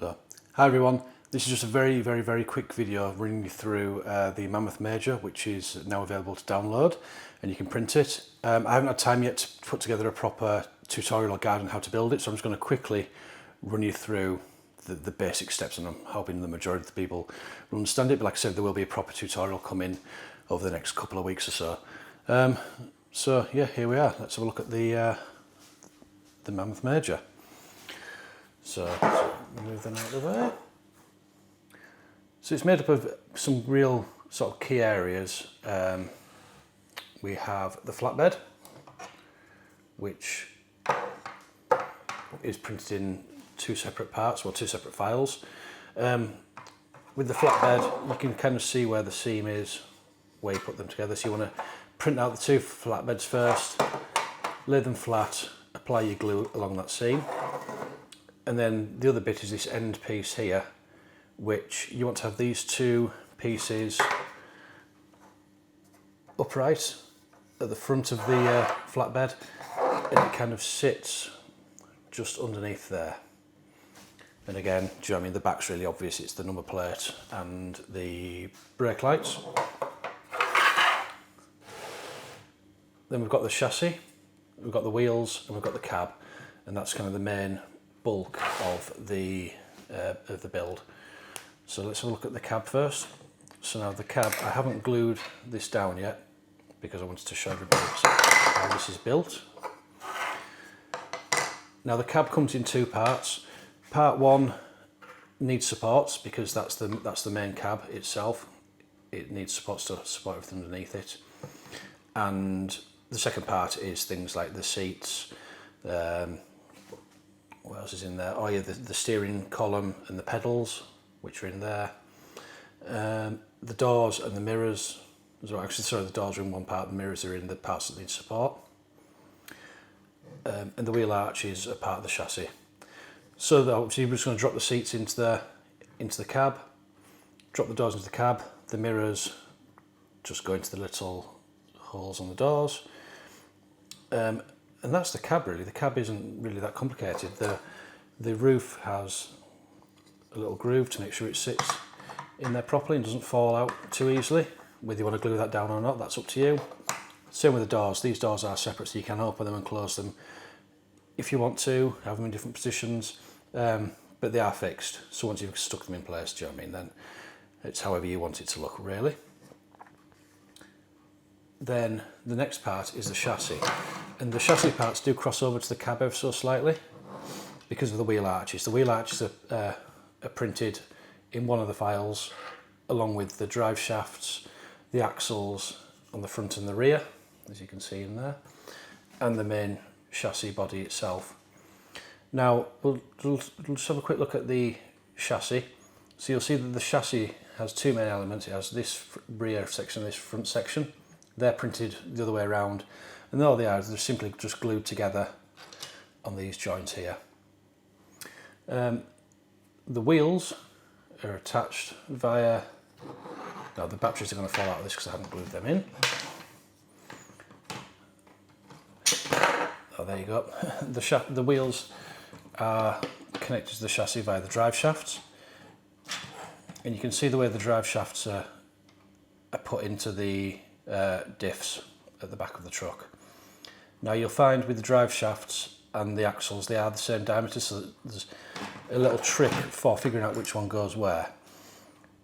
Hi everyone, this is just a very quick video running you through the Mammoth Major, which is now available to download and you can print it. I haven't had time yet to put together a proper tutorial or guide on how to build it, so I'm just going to quickly run you through the basic steps, and I'm hoping the majority of the people will understand it, but like I said, there will be a proper tutorial coming over the next couple of weeks or so. So yeah, here we are. Let's have a look at the Mammoth Major. So move them out of the way. So it's made up of some real sort of key areas. We have the flatbed, which is printed in two separate parts, or two separate files. With the flatbed, you can kind of see where the seam is, where you put them together. So you want to print out the two flatbeds first, lay them flat, apply your glue along that seam. And then the other bit is this end piece here, which you want to have these two pieces upright at the front of the flatbed, and it kind of sits just underneath there. And again, do you know what I mean? The back's really obvious, it's the number plate and the brake lights. Then we've got the chassis, we've got the wheels, and we've got the cab, and that's kind of the main bulk of the build. So let's have a look at the cab first. So now the cab, I haven't glued this down yet because I wanted to show everybody how this is built. Now the cab comes in two parts. Part one needs supports because that's the main cab itself. It needs supports to support everything underneath it. And the second part is things like the seats, what else is in there? Oh yeah, the steering column and the pedals, which are in there. The doors and the mirrors. Actually, sorry, the doors are in one part, the mirrors are in the parts that need support. And the wheel arches are part of the chassis. So obviously we're just going to drop the seats into the cab, drop the doors into the cab, the mirrors just go into the little holes on the doors. And that's the cab really. The cab isn't really that complicated. The roof has a little groove to make sure it sits in there properly and doesn't fall out too easily. Whether you want to glue that down or not, that's up to you. Same with the doors. These doors are separate, so you can open them and close them if you want to, have them in different positions, but they are fixed. So once you've stuck them in place, do you know what I mean, then it's however you want it to look really. Then the next part is the chassis, and the chassis parts do cross over to the cab ever so slightly because of the wheel arches. The wheel arches are printed in one of the files along with the drive shafts, the axles on the front and the rear, as you can see in there, and the main chassis body itself. Now we'll just have a quick look at the chassis. So you'll see that the chassis has two main elements. It has this rear section and this front section. They're printed the other way around, and all they are, they're simply just glued together on these joints here. The wheels are attached via, now the batteries are going to fall out of this because I haven't glued them in. Oh, there you go. The wheels are connected to the chassis via the drive shafts, and you can see the way the drive shafts are put into the diffs at the back of the truck. Now you'll find with the drive shafts and the axles, they are the same diameter, so there's a little trick for figuring out which one goes where.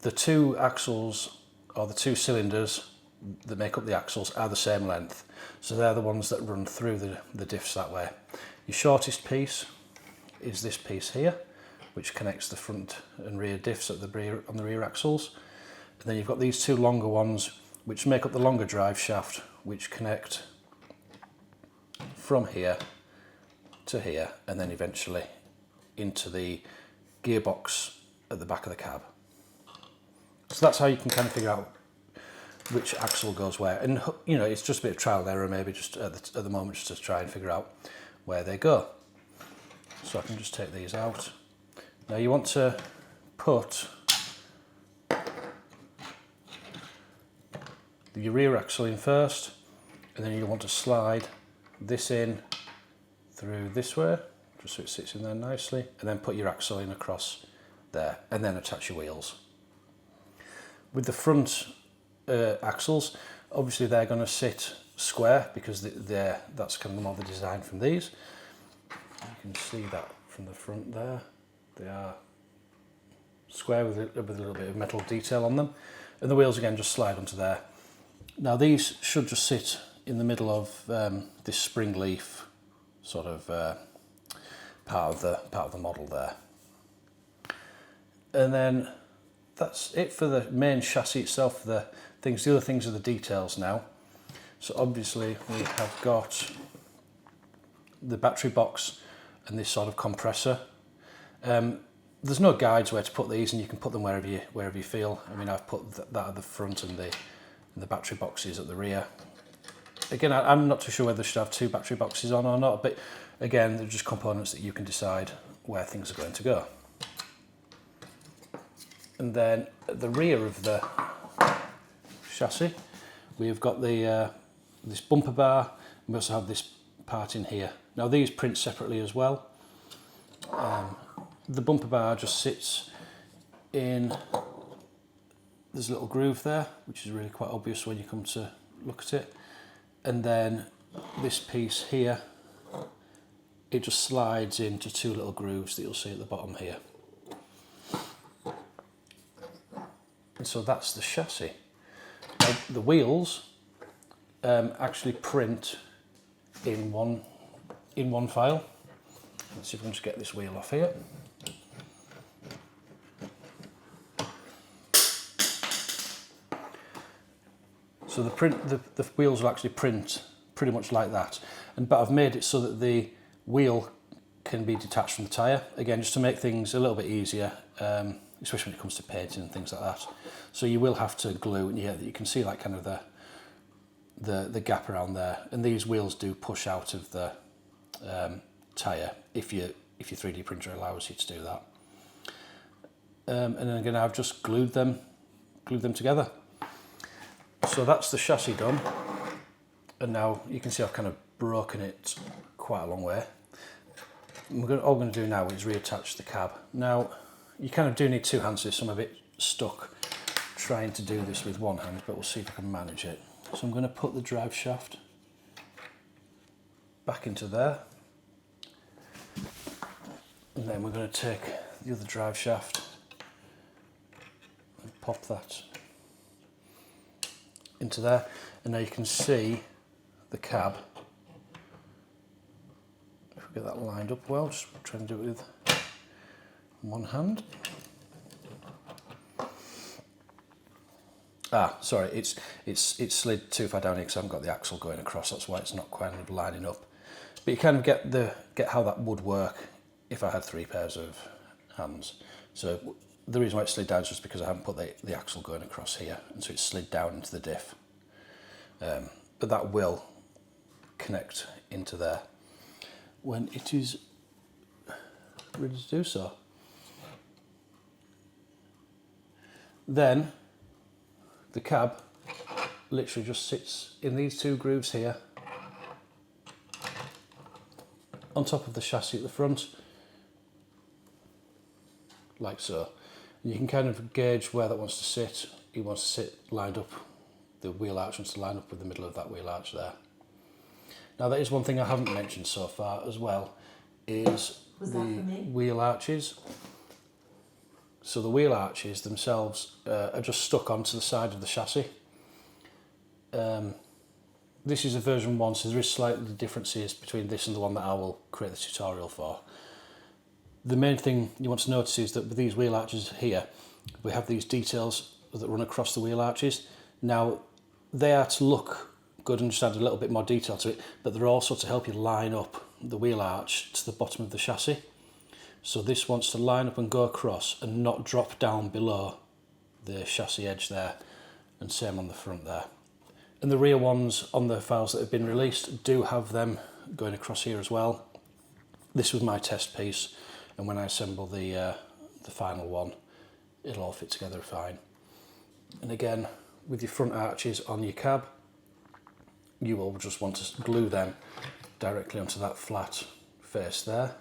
The two axles, or the two cylinders that make up the axles, are the same length, so they're the ones that run through the diffs that way. Your shortest piece is this piece here, which connects the front and rear diffs at on the rear axles, and then you've got these two longer ones which make up the longer drive shaft, which connect from here to here and then eventually into the gearbox at the back of the cab. So that's how you can kind of figure out which axle goes where, and you know, it's just a bit of trial and error maybe just at the moment, just to try and figure out where they go. So I can just take these out. Now you want to put your rear axle in first, and then you want to slide this in through this way, just so it sits in there nicely, and then put your axle in across there, and then attach your wheels. With the front axles, obviously they're going to sit square because that's kind of more the design from these. You can see that from the front there. They are square with a little bit of metal detail on them. And the wheels again just slide onto there. Now these should just sit in the middle of this spring leaf sort of part of the model there. And then that's it for the main chassis itself. The other things are the details now. So obviously we have got the battery box and this sort of compressor. There's no guides where to put these, and you can put them wherever you feel. I mean, I've put that at the front and the battery boxes at the rear. Again, I'm not too sure whether they should have 2 battery boxes on or not, but again, they're just components that you can decide where things are going to go. And then at the rear of the chassis, we've got this bumper bar, and we also have this part in here. Now these print separately as well. The bumper bar just sits in, there's a little groove there, which is really quite obvious when you come to look at it. And then this piece here, it just slides into 2 little grooves that you'll see at the bottom here. And so that's the chassis. Now, the wheels actually print in one file. Let's see if we can just get this wheel off here. So the wheels will actually print pretty much like that. But I've made it so that the wheel can be detached from the tyre. Again, just to make things a little bit easier, especially when it comes to painting and things like that. So you will have to glue, and you can see like kind of the gap around there. And these wheels do push out of the tyre if your 3D printer allows you to do that. And then again, I've just glued them together. So that's the chassis done, and now you can see I've kind of broken it quite a long way. All we're going to do now is reattach the cab. Now you kind of do need 2 hands to this, so I'm a bit stuck trying to do this with one hand, but we'll see if I can manage it. So I'm going to put the drive shaft back into there, and then we're going to take the other drive shaft and pop that into there, and now you can see the cab. If we get that lined up well, just try and do it with one hand. Sorry, it's slid too far down here because I haven't got the axle going across. That's why it's not quite lining up. But you kind of get how that would work if I had 3 pairs of hands. So the reason why it slid down is just because I haven't put the axle going across here, and so it slid down into the diff. But that will connect into there when it is ready to do so. Then the cab literally just sits in these 2 grooves here on top of the chassis at the front, like so. And you can kind of gauge where that wants to sit. It wants to sit lined up, the wheel arch wants to line up with the middle of that wheel arch there. Now that is one thing I haven't mentioned so far as well, is the wheel arches. So the wheel arches themselves are just stuck onto the side of the chassis. This is a version 1, so there is slightly differences between this and the one that I will create the tutorial for. The main thing you want to notice is that with these wheel arches here, we have these details that run across the wheel arches. Now, they are to look good and just add a little bit more detail to it, but they're also to help you line up the wheel arch to the bottom of the chassis. So this wants to line up and go across and not drop down below the chassis edge there, and same on the front there. And the rear ones on the files that have been released do have them going across here as well. This was my test piece, and when I assemble the final one, it'll all fit together fine. And again, with your front arches on your cab, you will just want to glue them directly onto that flat face there.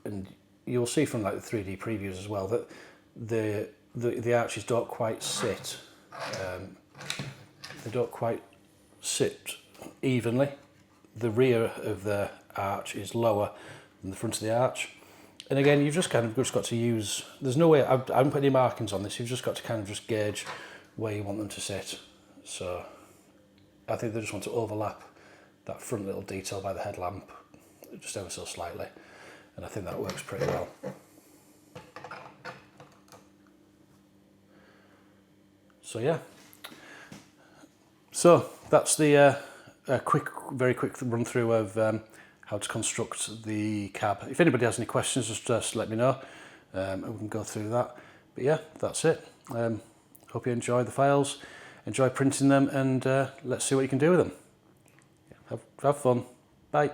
And you'll see from like the 3D previews as well that the arches don't quite sit. They don't quite sit evenly. The rear of the arch is lower than the front of the arch. And again, you've just kind of got to use, there's no way, I haven't put any markings on this, you've just got to kind of just gauge where you want them to sit. So I think they just want to overlap that front little detail by the headlamp just ever so slightly. And I think that works pretty well. So yeah. So that's the very quick run through of how to construct the cab. If anybody has any questions, just let me know and we can go through that. But yeah, that's it. Hope you enjoy the files, enjoy printing them, and let's see what you can do with them. Have fun. Bye.